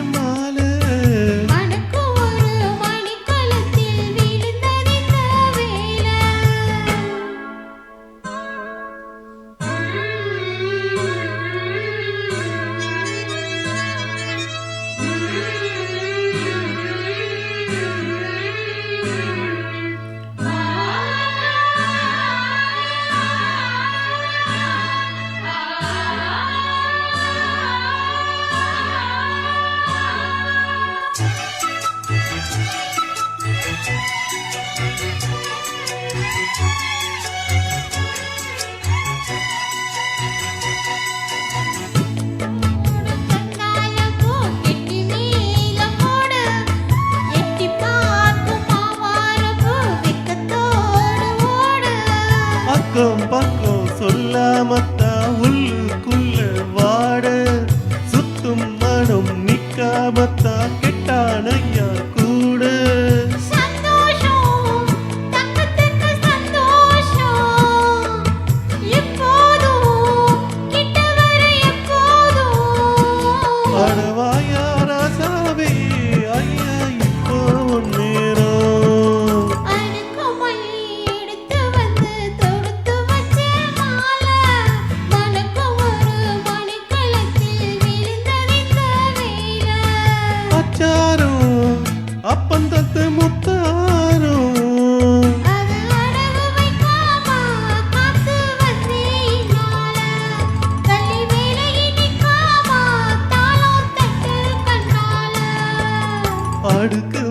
மாலை மணக்கும் ஒரு மணிக்கலத்தில் விழுந்ததிந்த வேளை. பக்கம் பக்கம் சொல்லாமத்தா உள்ளுக்குள்ள வாட சுத்தும் மனம் நிக்காமத்தா கெட்டானையா கூட அடவாயா ராசாவே ஐயா இப்போ நேரம் அச்சாரம் அப்பந்தத்து முத்தாரம் அடுக்கு